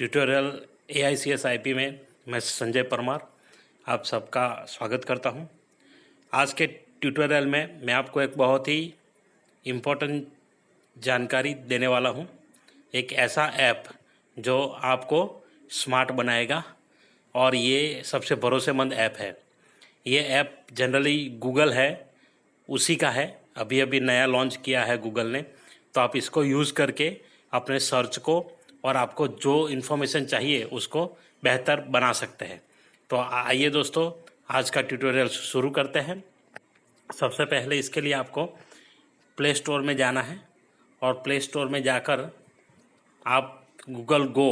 Tutorial AICS IP में मैं संजय परमार आप सबका स्वागत करता हूं। आज के ट्यूटोरियल में मैं आपको एक बहुत ही इम्पोर्टेंट जानकारी देने वाला हूं। एक ऐसा ऐप जो आपको स्मार्ट बनाएगा और ये सबसे भरोसेमंद ऐप है। ये ऐप जनरली गूगल है, उसी का है, अभी अभी नया लॉन्च किया है गूगल ने। तो आप इसको यूज़ करके अपने सर्च को और आपको जो इन्फॉर्मेशन चाहिए उसको बेहतर बना सकते हैं। तो आइए दोस्तों, आज का ट्यूटोरियल शुरू करते हैं। सबसे पहले इसके लिए आपको प्ले स्टोर में जाना है और प्ले स्टोर में जाकर आप गूगल गो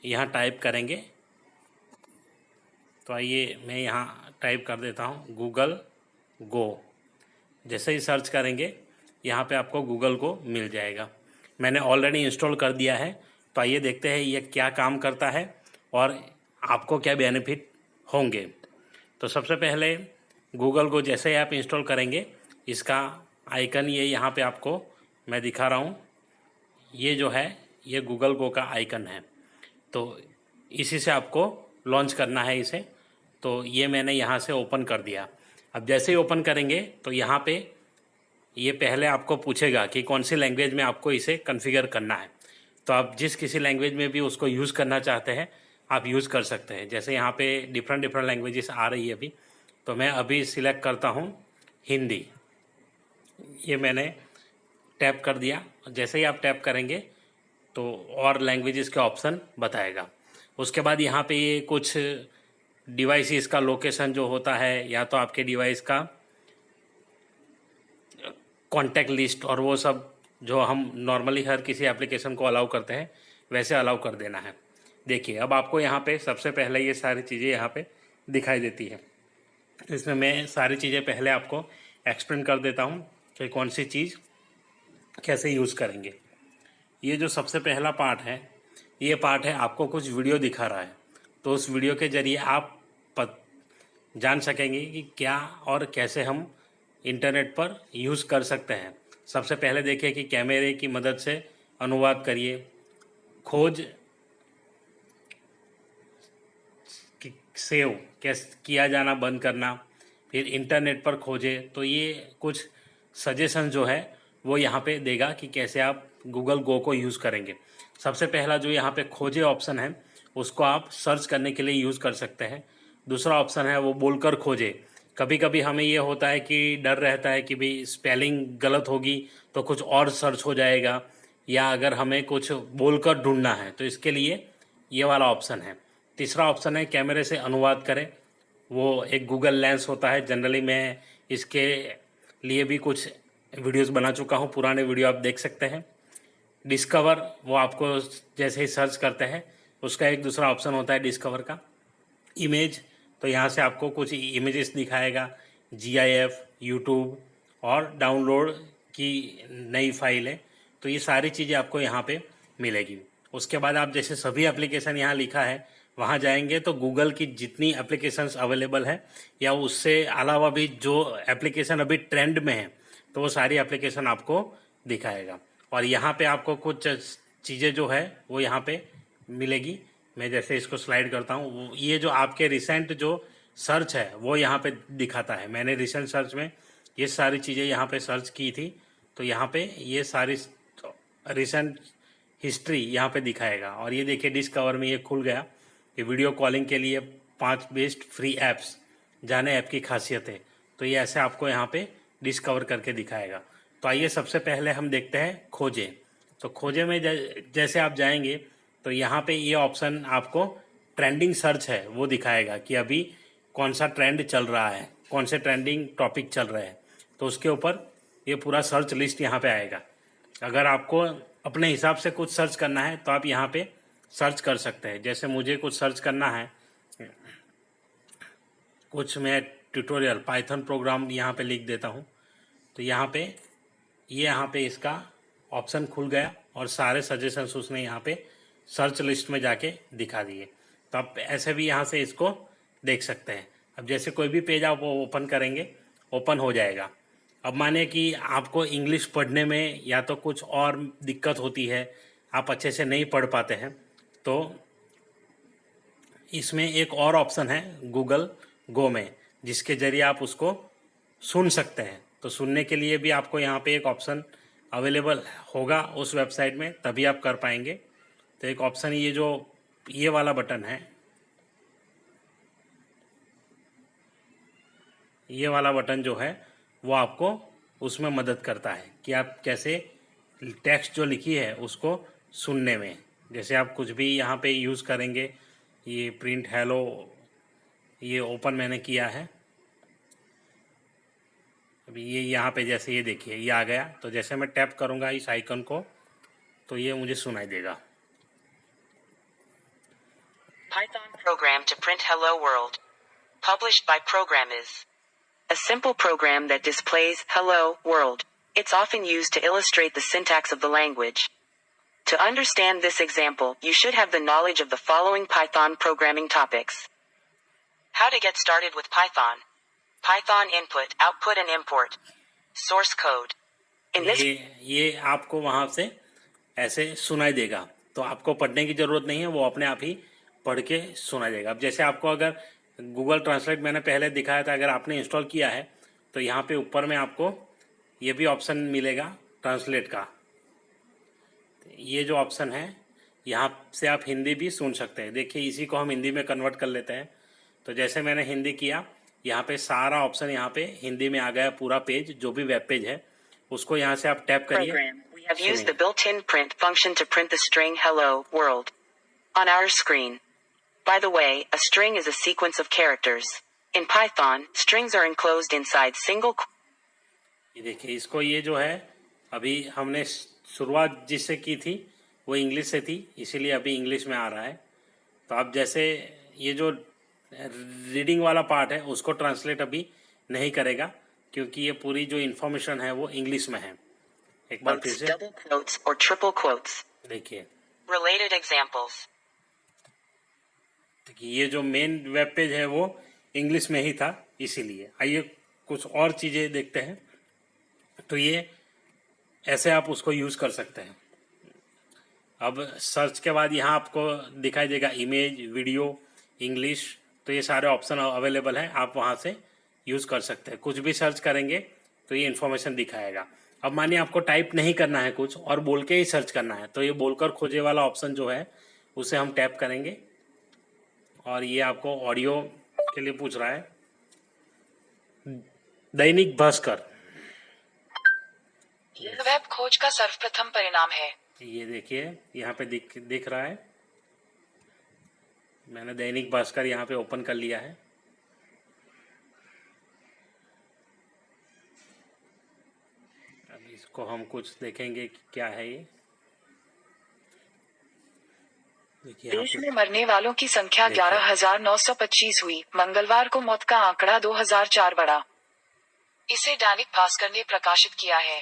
यहाँ टाइप करेंगे। तो आइए मैं यहाँ टाइप कर देता हूँ गूगल गो। जैसे ही सर्च करेंगे यहाँ पे आपको गूगल गो मिल जाएगा। मैंने ऑलरेडी इंस्टॉल कर दिया है। तो आइए देखते हैं ये क्या काम करता है और आपको क्या बेनिफिट होंगे। तो सबसे पहले गूगल को जैसे ही आप इंस्टॉल करेंगे, इसका आइकन ये यहाँ पे आपको मैं दिखा रहा हूँ। ये जो है ये गूगल गो का आइकन है। तो इसी से आपको लॉन्च करना है इसे। तो ये मैंने यहाँ से ओपन कर दिया। अब जैसे ही ओपन करेंगे तो यहाँ पे ये पहले आपको पूछेगा कि कौन सी लैंग्वेज में आपको इसे कॉन्फ़िगर करना है। तो आप जिस किसी लैंग्वेज में भी उसको यूज़ करना चाहते हैं आप यूज़ कर सकते हैं। जैसे यहाँ पे डिफरेंट लैंग्वेजेस आ रही है अभी, तो मैं अभी सिलेक्ट करता हूँ हिंदी। ये मैंने टैप कर दिया। जैसे ही आप टैप करेंगे तो और लैंग्वेजेस के ऑप्शन बताएगा। उसके बाद यहाँ पे ये कुछ डिवाइसेस का लोकेशन जो होता है, या तो आपके डिवाइस का कॉन्टैक्ट लिस्ट और वो सब जो हम नॉर्मली हर किसी एप्लीकेशन को अलाउ करते हैं वैसे अलाउ कर देना है। देखिए अब आपको यहाँ पे सबसे पहले ये सारी चीज़ें यहाँ पे दिखाई देती है। इसमें मैं सारी चीज़ें पहले आपको एक्सप्लेन कर देता हूँ कि कौन सी चीज़ कैसे यूज़ करेंगे। ये जो सबसे पहला पार्ट है, ये पार्ट है आपको कुछ वीडियो दिखा रहा है। तो उस वीडियो के ज़रिए आप जान सकेंगे कि क्या और कैसे हम इंटरनेट पर यूज़ कर सकते हैं। सबसे पहले देखिए कि कैमरे की मदद से अनुवाद करिए, खोज सेव कैसे किया जाना बंद करना, फिर इंटरनेट पर खोजे। तो ये कुछ सजेशन जो है वो यहाँ पे देगा कि कैसे आप गूगल गो को यूज़ करेंगे। सबसे पहला जो यहाँ पे खोजे ऑप्शन है उसको आप सर्च करने के लिए यूज़ कर सकते हैं। दूसरा ऑप्शन है वो बोलकर खोजे। कभी कभी हमें ये होता है कि डर रहता है कि भाई स्पेलिंग गलत होगी तो कुछ और सर्च हो जाएगा, या अगर हमें कुछ बोलकर ढूंढना है तो इसके लिए ये वाला ऑप्शन है। तीसरा ऑप्शन है कैमरे से अनुवाद करें। वो एक गूगल लेंस होता है। जनरली मैं इसके लिए भी कुछ वीडियोस बना चुका हूँ, पुराने वीडियो आप देख सकते हैं। डिस्कवर, वो आपको जैसे ही सर्च करते हैं उसका एक दूसरा ऑप्शन होता है डिस्कवर का। इमेज, तो यहाँ से आपको कुछ इमेजेस दिखाएगा, GIF, यूट्यूब और डाउनलोड की नई फाइल है। तो ये सारी चीज़ें आपको यहाँ पे मिलेगी। उसके बाद आप जैसे सभी एप्लीकेशन यहाँ लिखा है वहाँ जाएंगे तो गूगल की जितनी एप्लीकेशंस अवेलेबल है या उससे अलावा भी जो एप्लीकेशन अभी ट्रेंड में है तो वो सारी एप्लीकेशन आपको दिखाएगा। और यहाँ पे आपको कुछ चीज़ें जो है वो यहाँ पे मिलेगी। मैं जैसे इसको स्लाइड करता हूँ, ये जो आपके रिसेंट जो सर्च है वो यहाँ पे दिखाता है। मैंने रिसेंट सर्च में ये सारी चीज़ें यहाँ पे सर्च की थी, तो यहाँ पे ये सारी रिसेंट हिस्ट्री यहाँ पे दिखाएगा। और ये देखिए डिस्कवर में ये खुल गया कि वीडियो कॉलिंग के लिए 5 बेस्ट फ्री ऐप्स, जाने ऐप की खासियतें। तो ये ऐसे आपको यहाँ पे डिस्कवर करके दिखाएगा। तो आइए सबसे पहले हम देखते हैं खोजे। तो खोजे में जैसे आप जाएंगे तो यहाँ पे ये ऑप्शन आपको ट्रेंडिंग सर्च है वो दिखाएगा कि अभी कौन सा ट्रेंड चल रहा है, कौन से ट्रेंडिंग टॉपिक चल रहे हैं। तो उसके ऊपर ये पूरा सर्च लिस्ट यहाँ पे आएगा। अगर आपको अपने हिसाब से कुछ सर्च करना है तो आप यहाँ पे सर्च कर सकते हैं। जैसे मुझे कुछ सर्च करना है, कुछ मैं ट्यूटोरियल पाइथन प्रोग्राम यहाँ पे लिख देता हूँ। तो यहाँ पे इसका ऑप्शन खुल गया और सारे सजेशंस उसने यहाँ पे सर्च लिस्ट में जाके दिखा दिए। तो आप ऐसे भी यहाँ से इसको देख सकते हैं। अब जैसे कोई भी पेज आप ओपन करेंगे, ओपन हो जाएगा। अब माने कि आपको इंग्लिश पढ़ने में या तो कुछ और दिक्कत होती है, आप अच्छे से नहीं पढ़ पाते हैं, तो इसमें एक और ऑप्शन है गूगल गो में, जिसके जरिए आप उसको सुन सकते हैं। तो सुनने के लिए भी आपको यहाँ पे एक ऑप्शन अवेलेबल होगा उस वेबसाइट में, तभी आप कर पाएंगे। तो एक ऑप्शन ये वाला बटन है, ये वाला बटन जो है वो आपको उसमें मदद करता है कि आप कैसे टेक्स्ट जो लिखी है उसको सुनने में। जैसे आप कुछ भी यहाँ पे यूज़ करेंगे, ये प्रिंट हेलो, ये ओपन मैंने किया है अभी। ये यहाँ पे जैसे ये देखिए ये आ गया, तो जैसे मैं टैप करूँगा इस आइकन को तो ये मुझे सुनाई देगा। Python program to print hello world. Published by Programiz. A simple program that displays hello world. It's often used to illustrate the syntax of the language. To understand this example, you should have the knowledge of the following Python programming topics. How to get started with Python. Python input, output and import. Source code. In this ये आपको वहाँ से ऐसे सुनाई देगा, तो आपको पढ़ने की ज़रूरत नहीं है, वो अपने आप ही पढ़ के सुनाई देगा। अब जैसे आपको अगर गूगल ट्रांसलेट मैंने पहले दिखाया था, अगर आपने इंस्टॉल किया है तो यहाँ पे ऊपर में आपको ये भी ऑप्शन मिलेगा ट्रांसलेट का। ये जो ऑप्शन है यहाँ से आप हिंदी भी सुन सकते हैं। देखिए इसी को हम हिंदी में कन्वर्ट कर लेते हैं। तो जैसे मैंने हिंदी किया, यहाँ पे सारा ऑप्शन यहाँ पे हिंदी में आ गया, पूरा पेज जो भी वेब पेज है उसको यहाँ से आप टैप करिए। We have used the built-in print function to print the string hello world on our screen. By the way, a string is a sequence of characters. In Python, strings are enclosed inside single. ये देखिए इसको, ये जो है अभी हमने शुरुआत जिससे की थी वो इंग्लिश से थी, इसीलिए अभी इंग्लिश में आ रहा है। तो आप जैसे ये जो रीडिंग वाला पार्ट है उसको ट्रांसलेट अभी नहीं करेगा, क्योंकि ये पूरी जो इन्फॉर्मेशन है वो इंग्लिश में है। एक बार फिर से Double quotes or triple quotes. देखिए, Related examples. ये जो मेन वेब पेज है वो इंग्लिश में ही था, इसीलिए। आइए कुछ और चीज़ें देखते हैं। तो ये ऐसे आप उसको यूज़ कर सकते हैं। अब सर्च के बाद यहाँ आपको दिखाई देगा इमेज, वीडियो, इंग्लिश, तो ये सारे ऑप्शन अवेलेबल हैं, आप वहाँ से यूज़ कर सकते हैं। कुछ भी सर्च करेंगे तो ये इन्फॉर्मेशन दिखाएगा। अब मानिए आपको टाइप नहीं करना है कुछ और बोल के ही सर्च करना है, तो ये बोलकर खोजे वाला ऑप्शन जो है उसे हम टैप करेंगे और ये आपको ऑडियो के लिए पूछ रहा है। दैनिक भास्कर, यह वेब खोज का सर्वप्रथम परिणाम है। ये देखिए यहाँ पे दिख रहा है। मैंने दैनिक भास्कर यहाँ पे ओपन कर लिया है। अब इसको हम कुछ देखेंगे कि क्या है ये। देश में मरने वालों की संख्या 11,925 हुई। मंगलवार को मौत का आंकड़ा 2004 बढ़ा। इसे दैनिक भास्कर ने प्रकाशित किया है।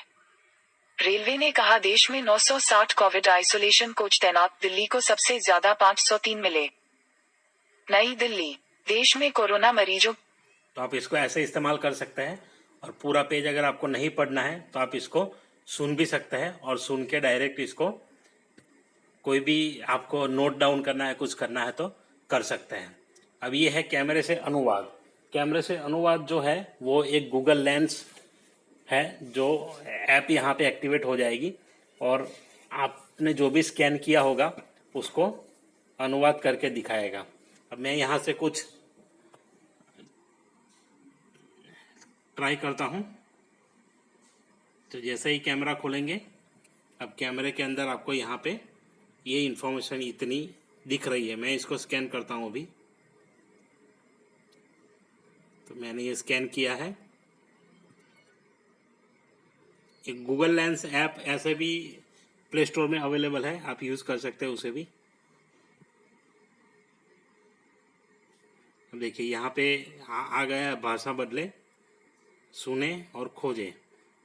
रेलवे ने कहा देश में 960 कोविड आइसोलेशन कोच तैनात, दिल्ली को सबसे ज्यादा 503 मिले। नई दिल्ली, देश में कोरोना मरीजों। तो आप इसको ऐसे इस्तेमाल कर सकते हैं, और पूरा पेज अगर आपको नहीं पढ़ना है तो आप इसको सुन भी सकते हैं, और सुन के डायरेक्ट इसको कोई भी आपको नोट डाउन करना है, कुछ करना है तो कर सकते हैं। अब ये है कैमरे से अनुवाद। कैमरे से अनुवाद जो है वो एक गूगल लेंस है, जो ऐप यहाँ पे एक्टिवेट हो जाएगी और आपने जो भी स्कैन किया होगा उसको अनुवाद करके दिखाएगा। अब मैं यहाँ से कुछ ट्राई करता हूँ। तो जैसे ही कैमरा खोलेंगे, अब कैमरे के अंदर आपको यहाँ पे ये इन्फॉर्मेशन इतनी दिख रही है। मैं इसको स्कैन करता हूँ अभी। तो मैंने ये स्कैन किया है। एक गूगल लेंस ऐप ऐसे भी प्ले स्टोर में अवेलेबल है, आप यूज़ कर सकते हैं उसे भी। अब देखिए यहाँ पे आ गया भाषा बदले, सुने और खोजे।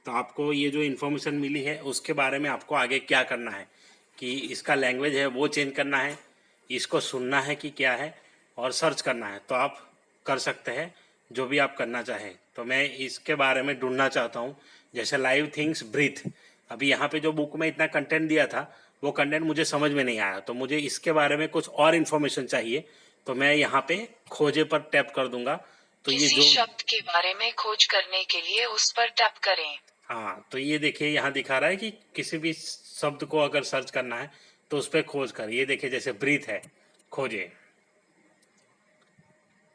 तो आपको ये जो इन्फॉर्मेशन मिली है उसके बारे में आपको आगे क्या करना है, कि इसका लैंग्वेज है वो चेंज करना है, इसको सुनना है कि क्या है, और सर्च करना है, तो आप कर सकते हैं जो भी आप करना चाहें। तो मैं इसके बारे में ढूंढना चाहता हूँ, जैसे लाइव थिंग्स ब्रीथ। अभी यहाँ पे जो बुक में इतना कंटेंट दिया था वो कंटेंट मुझे समझ में नहीं आया, तो मुझे इसके बारे में कुछ और इन्फॉर्मेशन चाहिए, तो मैं यहाँ पे खोजे पर टैप कर दूंगा तो ये किसी जो शब्द के बारे में खोज करने के लिए उस पर टैप करें। हाँ, तो ये देखिए यहाँ दिखा रहा है कि किसी भी शब्द को अगर सर्च करना है तो उस पर खोज कर, ये देखिए जैसे ब्रीथ है, खोजे,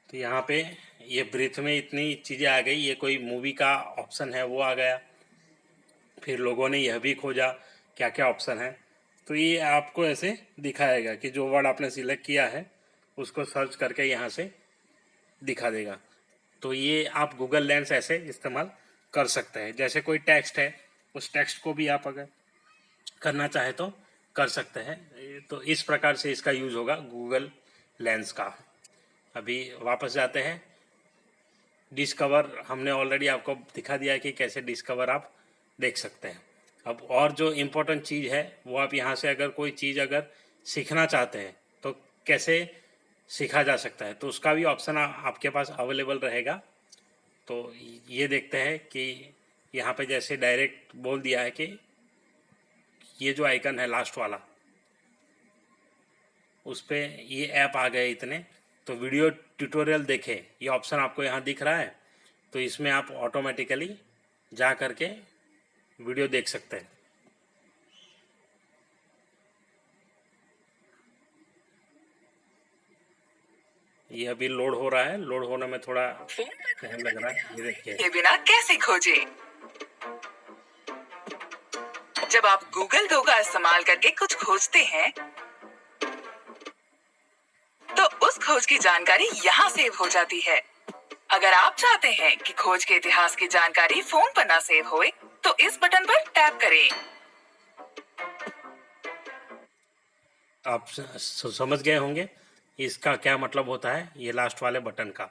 तो यहाँ पे ये ब्रीथ में इतनी चीज़ें आ गई, ये कोई मूवी का ऑप्शन है वो आ गया, फिर लोगों ने यह भी खोजा क्या क्या ऑप्शन है, तो ये आपको ऐसे दिखाएगा कि जो वर्ड आपने सिलेक्ट किया है उसको सर्च करके यहाँ से दिखा देगा। तो ये आप गूगल लेंस ऐसे इस्तेमाल कर सकते हैं। जैसे कोई टेक्स्ट है, उस टेक्स्ट को भी आप अगर करना चाहे तो कर सकते हैं। तो इस प्रकार से इसका यूज होगा गूगल लेंस का। अभी वापस जाते हैं। डिस्कवर हमने ऑलरेडी आपको दिखा दिया है कि कैसे डिस्कवर आप देख सकते हैं। अब और जो इम्पोर्टेंट चीज़ है वो आप यहाँ से अगर कोई चीज़ अगर सीखना चाहते हैं तो कैसे सीखा जा सकता है, तो उसका भी ऑप्शन आपके पास अवेलेबल रहेगा। तो ये देखते हैं कि यहाँ पे जैसे डायरेक्ट बोल दिया है कि ये जो आइकन है लास्ट वाला, उस पर ये ऐप आ गए इतने, तो वीडियो ट्यूटोरियल देखें, ये ऑप्शन आपको यहाँ दिख रहा है, तो इसमें आप ऑटोमेटिकली जा करके वीडियो देख सकते हैं। ये अभी लोड हो रहा है, लोड होने में थोड़ा टाइम लग रहा है। ये देखिए के बिना कैसे खोजे। जब आप गूगल गो का इस्तेमाल करके कुछ खोजते हैं तो उस खोज की जानकारी यहाँ सेव हो जाती है। अगर आप चाहते हैं कि खोज के इतिहास की जानकारी फोन पर ना सेव होए, तो इस बटन पर टैप करें। आप समझ गए होंगे इसका क्या मतलब होता है, ये लास्ट वाले बटन का।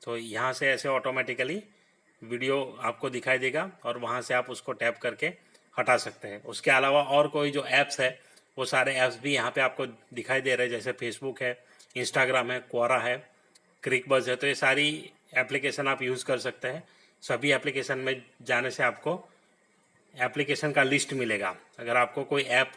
तो यहाँ से ऐसे ऑटोमेटिकली वीडियो आपको दिखाई देगा और वहाँ से आप उसको टैप करके हटा सकते हैं। उसके अलावा और कोई जो ऐप्स है वो सारे ऐप्स भी यहाँ पे आपको दिखाई दे रहे हैं, जैसे फेसबुक है, इंस्टाग्राम है, क्वोरा है, क्रिकबज़ है। तो ये सारी एप्लीकेशन आप यूज़ कर सकते हैं। सभी एप्लीकेशन में जाने से आपको एप्लीकेशन का लिस्ट मिलेगा। अगर आपको कोई ऐप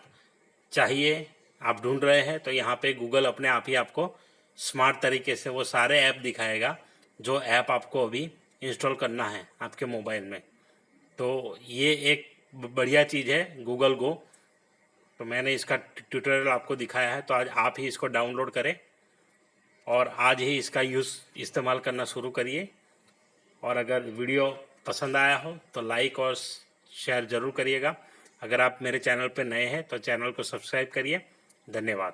चाहिए, आप ढूंढ रहे हैं, तो यहाँ पे गूगल अपने आप ही आपको स्मार्ट तरीके से वो सारे ऐप दिखाएगा जो ऐप आपको अभी इंस्टॉल करना है आपके मोबाइल में। तो ये एक बढ़िया चीज़ है गूगल गो। तो मैंने इसका ट्यूटोरियल आपको दिखाया है, तो आज आप ही इसको डाउनलोड करें और आज ही इसका इस्तेमाल करना शुरू करिए। और अगर वीडियो पसंद आया हो तो लाइक और शेयर ज़रूर करिएगा। अगर आप मेरे चैनल पर नए हैं तो चैनल को सब्सक्राइब करिए। धन्यवाद।